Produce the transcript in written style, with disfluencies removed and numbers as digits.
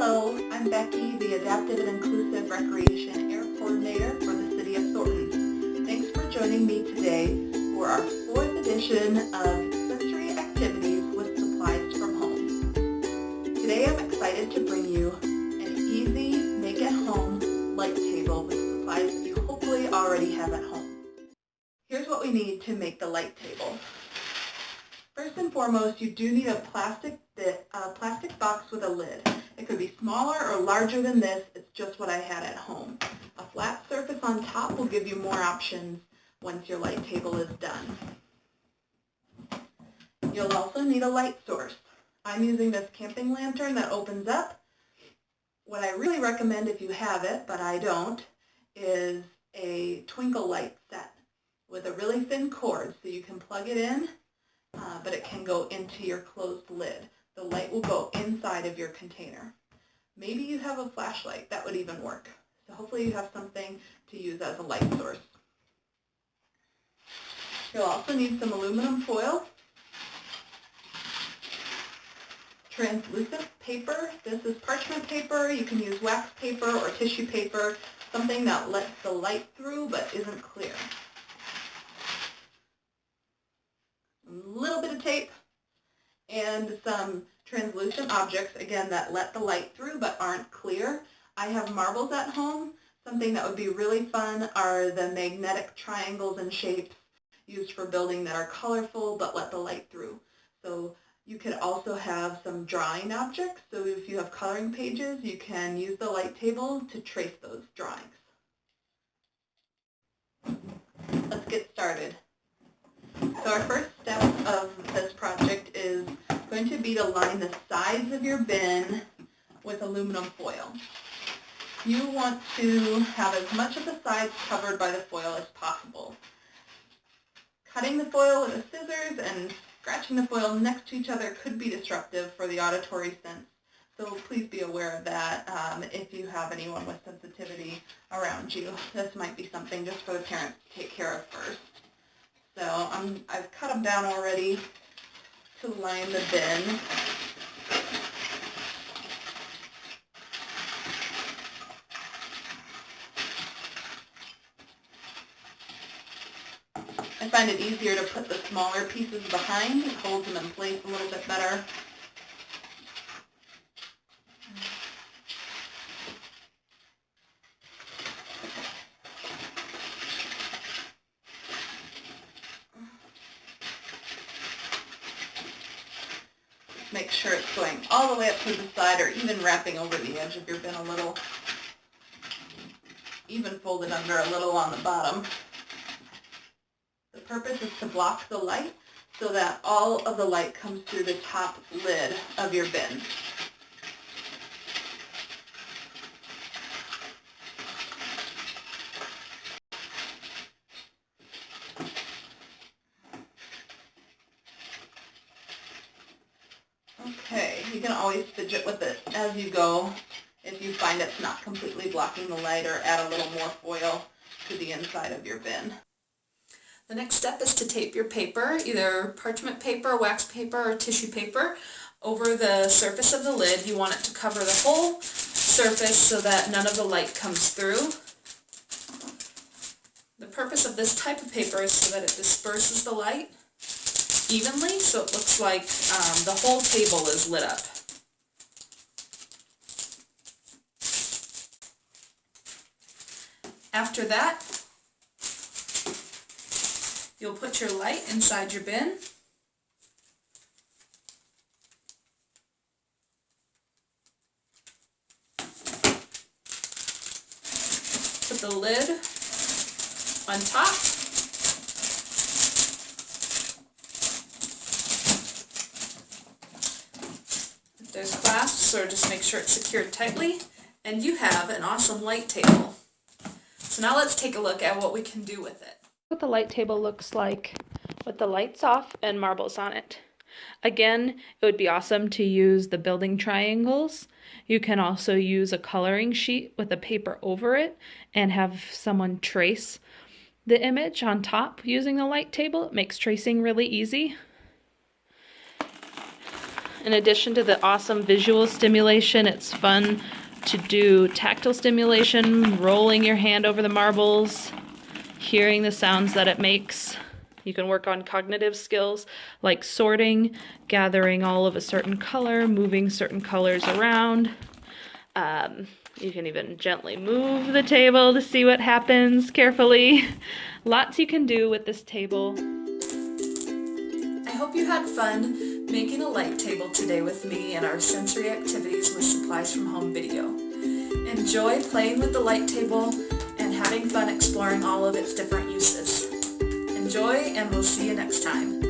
Hello, I'm Becky, the Adaptive and Inclusive Recreation Air Coordinator for the City of Thornton. Thanks for joining me today for our 4th edition of Sensory Activities with Supplies from Home. Today I'm excited to bring you an easy make-at-home light table with supplies that you hopefully already have at home. Here's what we need to make the light table. First and foremost, you do need a plastic box with a lid. It could be smaller or larger than this. It's just what I had at home. A flat surface on top will give you more options once your light table is done. You'll also need a light source. I'm using this camping lantern that opens up. What I really recommend if you have it, but I don't, is a twinkle light set with a really thin cord so you can plug it in, but it can go into your closed lid. The light will go inside of your container. Maybe you have a flashlight, that would even work. So hopefully you have something to use as a light source. You'll also need some aluminum foil, translucent paper. This is parchment paper. You can use wax paper or tissue paper, something that lets the light through but isn't clear. A little bit of tape and some translucent objects, again, that let the light through but aren't clear. I have marbles at home. Something that would be really fun are the magnetic triangles and shapes used for building that are colorful but let the light through. So you could also have some drawing objects. So if you have coloring pages, you can use the light table to trace those drawings. Let's get started. So our first step of this project is going to be to line the sides of your bin with aluminum foil. You want to have as much of the sides covered by the foil as possible. Cutting the foil with the scissors and scratching the foil next to each other could be disruptive for the auditory sense, so please be aware of that if you have anyone with sensitivity around you. This might be something just for the parents to take care of first. So I've cut them down already to line the bin. I find it easier to put the smaller pieces behind. It holds them in place a little bit better. Make sure it's going all the way up to the side or even wrapping over the edge of your bin a little. Even fold it under a little on the bottom. The purpose is to block the light so that all of the light comes through the top lid of your bin. Okay, you can always fidget with it as you go if you find it's not completely blocking the light, or add a little more foil to the inside of your bin. The next step is to tape your paper, either parchment paper, wax paper, or tissue paper, over the surface of the lid. You want it to cover the whole surface so that none of the light comes through. The purpose of this type of paper is so that it disperses the light evenly, so it looks like the whole table is lit up. After that, you'll put your light inside your bin. Put the lid on top. If there's clasps, or just make sure it's secured tightly, and you have an awesome light table. So now let's take a look at what we can do with it. What the light table looks like with the lights off and marbles on it. Again, it would be awesome to use the building triangles. You can also use a coloring sheet with a paper over it and have someone trace the image on top using the light table. It makes tracing really easy. In addition to the awesome visual stimulation, it's fun to do tactile stimulation, rolling your hand over the marbles, hearing the sounds that it makes. You can work on cognitive skills like sorting, gathering all of a certain color, moving certain colors around. You can even gently move the table to see what happens carefully. Lots you can do with this table. I hope you had fun making a light table today with me and our sensory activities with supplies from home video. Enjoy playing with the light table and having fun exploring all of its different uses. Enjoy, and we'll see you next time.